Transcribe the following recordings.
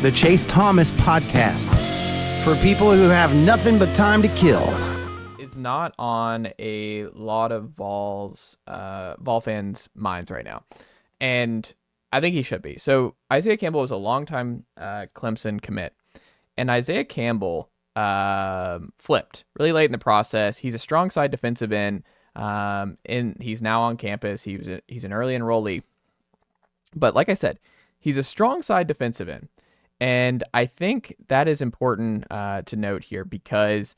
the Chase Thomas Podcast, for people who have nothing but time to kill. It's not on a lot of Vol fans' minds right now, and I think he should be. So Isaiah Campbell was a longtime Clemson commit, and Isaiah Campbell flipped really late in the process. He's a strong side defensive end, and he's now on campus. He's an early enrollee, but like I said, he's a strong side defensive end, and I think that is important to note here because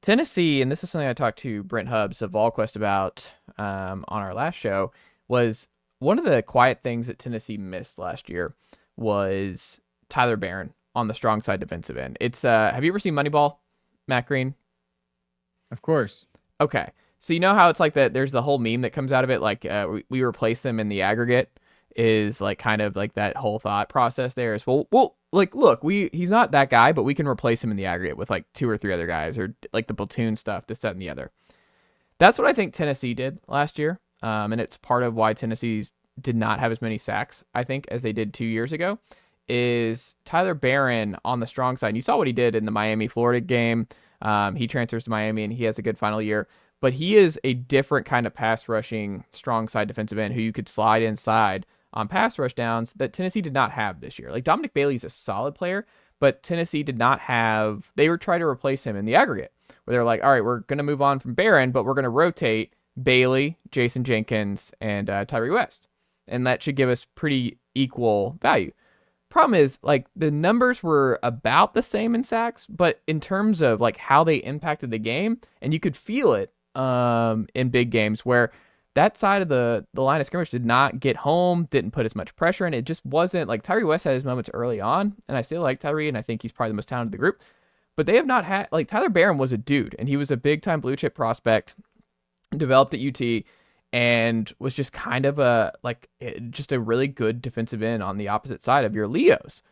Tennessee, and this is something I talked to Brent Hubbs of VolQuest about on our last show, was one of the quiet things that Tennessee missed last year was Tyler Barron on the strong side defensive end. It's have you ever seen Moneyball, Matt Green? Of course. Okay. So you know how it's like that there's the whole meme that comes out of it, like we replace them in the aggregate, is like kind of like that whole thought process there is, well, like, look, he's not that guy, but we can replace him in the aggregate with like 2 or 3 other guys, or like the platoon stuff, this, that, and the other. That's what I think Tennessee did last year. And it's part of why Tennessee's did not have as many sacks, I think, as they did 2 years ago, is Tyler Barron on the strong side. And you saw what he did in the Miami-Florida game. He transfers to Miami and he has a good final year, but he is a different kind of pass rushing strong side defensive end who you could slide inside on pass rush downs that Tennessee did not have this year. Like Dominic Bailey's a solid player, but Tennessee did not have, they were trying to replace him in the aggregate where they're like, all right, we're going to move on from Barron, but we're going to rotate Bailey, Jason Jenkins, and Tyree West. And that should give us pretty equal value. Problem is, like, the numbers were about the same in sacks, but in terms of like how they impacted the game, and you could feel it in big games where that side of the line of scrimmage did not get home, didn't put as much pressure in. It just wasn't like Tyree West had his moments early on, and I still like Tyree, and I think he's probably the most talented of the group. But they have not had, like, Tyler Barron was a dude, and he was a big-time blue-chip prospect, developed at UT, and was just kind of just a really good defensive end on the opposite side of your Leos.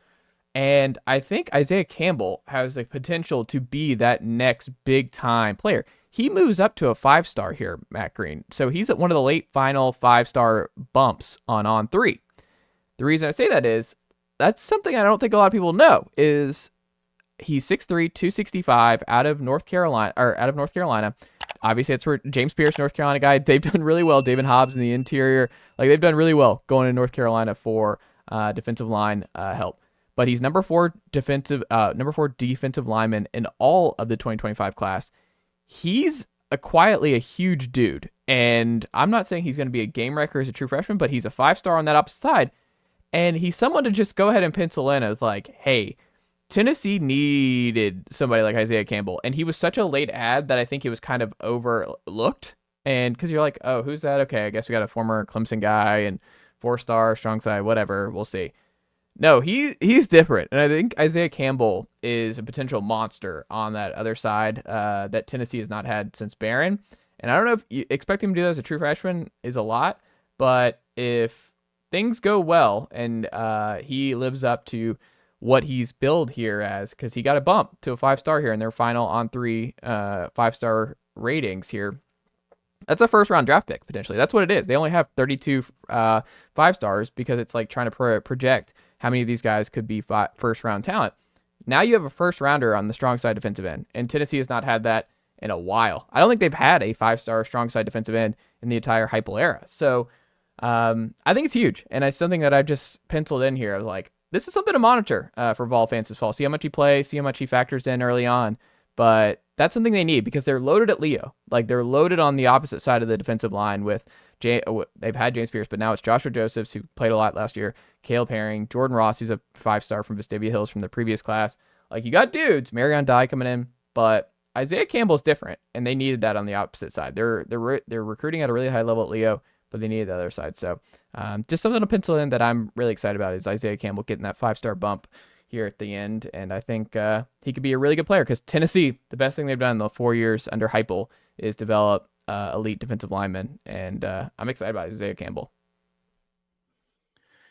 And I think Isaiah Campbell has the potential to be that next big-time player. He moves up to a 5-star here, Matt Green. So he's at one of the late final 5-star bumps on 3. The reason I say that is that's something I don't think a lot of people know is he's 6'3", 265 out of North Carolina. Obviously, that's where James Pierce, North Carolina guy, they've done really well. David Hobbs in the interior, like they've done really well going to North Carolina for defensive line help. But he's number 4 defensive lineman in all of the 2025 class. He's quietly a huge dude, and I'm not saying he's going to be a game wrecker as a true freshman, but he's a 5-star on that opposite side, and he's someone to just go ahead and pencil in as like, hey, Tennessee needed somebody like Isaiah Campbell, and he was such a late ad that I think it was kind of overlooked, and because you're like, oh, who's that? Okay, I guess we got a former Clemson guy and 4-star, strong side, whatever, we'll see. No, he's different, and I think Isaiah Campbell is a potential monster on that other side that Tennessee has not had since Barron. And I don't know if you expect him to do that as a true freshman is a lot, but if things go well and he lives up to what he's billed here as, because he got a bump to a 5-star here in their final on 3 5-star ratings here. That's a first-round draft pick, potentially. That's what it is. They only have 32 5-stars because it's like trying to project how many of these guys could be first-round talent. Now you have a first-rounder on the strong side defensive end, and Tennessee has not had that in a while. I don't think they've had a 5-star strong side defensive end in the entire Heupel era. So I think it's huge, and it's something that I just penciled in here. I was like, this is something to monitor for Vol fans this fall. See how much he plays, see how much he factors in early on. But that's something they need because they're loaded at Leo. Like, they're loaded on the opposite side of the defensive line with they've had James Pierce, but now it's Joshua Josephs, who played a lot last year, Caleb Herring, Jordan Ross, who's a 5-star from Vestavia Hills from the previous class. Like, you got dudes, Marion Dye coming in, but Isaiah Campbell's different, and they needed that on the opposite side. They're recruiting at a really high level at Leo, but they needed the other side. So just something to pencil in that I'm really excited about is Isaiah Campbell getting that 5-star bump here at the end, and I think he could be a really good player because Tennessee, the best thing they've done in the 4 years under Heupel is develop elite defensive linemen, and I'm excited about Isaiah Campbell.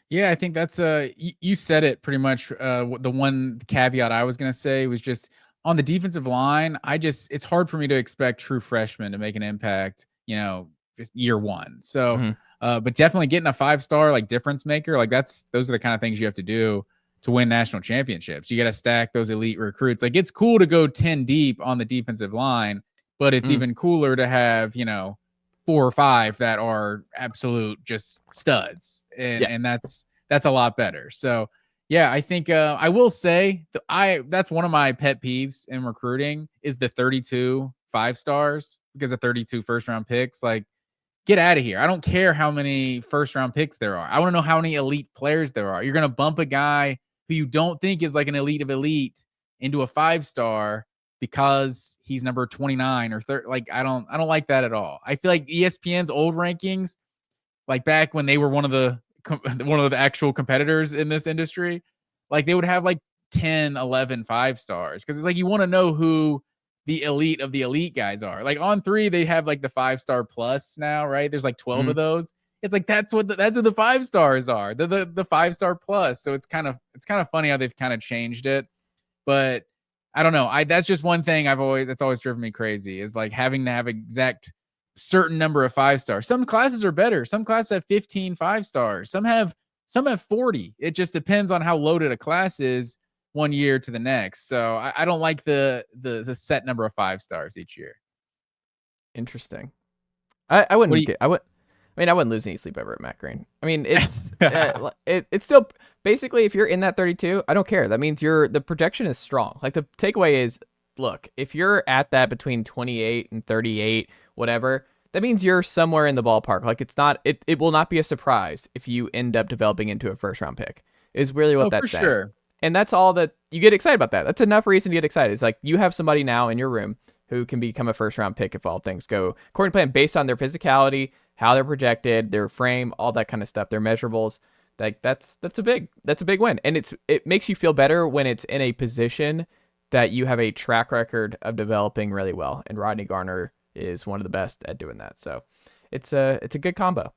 Yeah, I think that's you said it pretty much. The one caveat I was going to say was just on the defensive line. It's hard for me to expect true freshmen to make an impact, just year one. So, but definitely getting a 5-star like difference maker, like those are the kind of things you have to do to win national championships. You got to stack those elite recruits. Like, it's cool to go 10 deep on the defensive line, but it's even cooler to have, 4 or 5 that are absolute just studs. And that's a lot better. So yeah, I think I will say that's one of my pet peeves in recruiting is the 32 5-stars because of 32 first-round picks. Like, get out of here. I don't care how many first-round picks there are. I want to know how many elite players there are. You're going to bump a guy who you don't think is like an elite of elite into a 5-star because he's number 29 or 30. Like, I don't like that at all. I feel like ESPN's old rankings, like back when they were one of the actual competitors in this industry, like they would have like 10, 11 5-stars. Cause it's like, you want to know who the elite of the elite guys are. Like on 3, they have like the 5-star plus now, right? There's like 12 of those. It's like, that's what the 5-stars are. The 5-star plus. So it's kind of funny how they've kind of changed it, but I don't know. That's just one thing that's always driven me crazy is like having to have exact certain number of 5-stars. Some classes are better. Some classes have 15 5-stars. Some have 40. It just depends on how loaded a class is one year to the next. So I don't like the set number of 5-stars each year. Interesting. I wouldn't. I wouldn't lose any sleep over it, Matt Green. I mean, it's it's still basically, if you're in that 32, I don't care. That means the projection is strong. Like, the takeaway is, look, if you're at that between 28 and 38, whatever, that means you're somewhere in the ballpark. Like, it will not be a surprise if you end up developing into a first-round pick, is really what that's saying. Sure. And that's all that you get excited about that. That's enough reason to get excited. It's like, you have somebody now in your room who can become a first-round pick if all things go according to plan, based on their physicality, how they're projected, their frame, all that kind of stuff, their measurables. Like, that's a big win. And it makes you feel better when it's in a position that you have a track record of developing really well. And Rodney Garner is one of the best at doing that. So it's a good combo.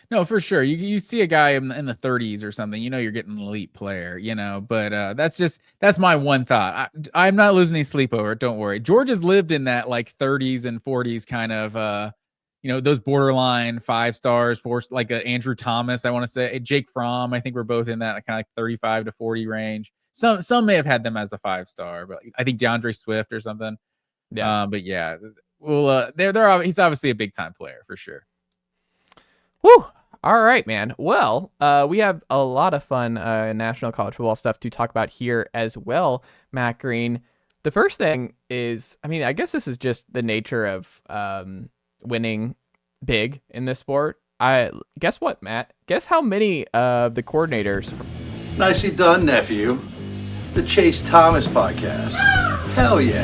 No, for sure. You see a guy in the 30s or something, you're getting an elite player, but that's my one thought. I'm not losing any sleep over it. Don't worry. George has lived in that like 30s and 40s kind of, those borderline 5-stars, like Andrew Thomas, I want to say, Jake Fromm. I think we're both in that kind of like 35 to 40 range. Some may have had them as a 5-star, but I think DeAndre Swift or something. Yeah. But yeah, well, he's obviously a big time player for sure. Woo! All right, man. Well, we have a lot of fun national college football stuff to talk about here as well, Matt Green. The first thing is, I guess this is just the nature of winning big in this sport. Guess what, Matt? Guess how many of the coordinators... Nicely done, nephew. The Chase Thomas podcast. Hell yeah.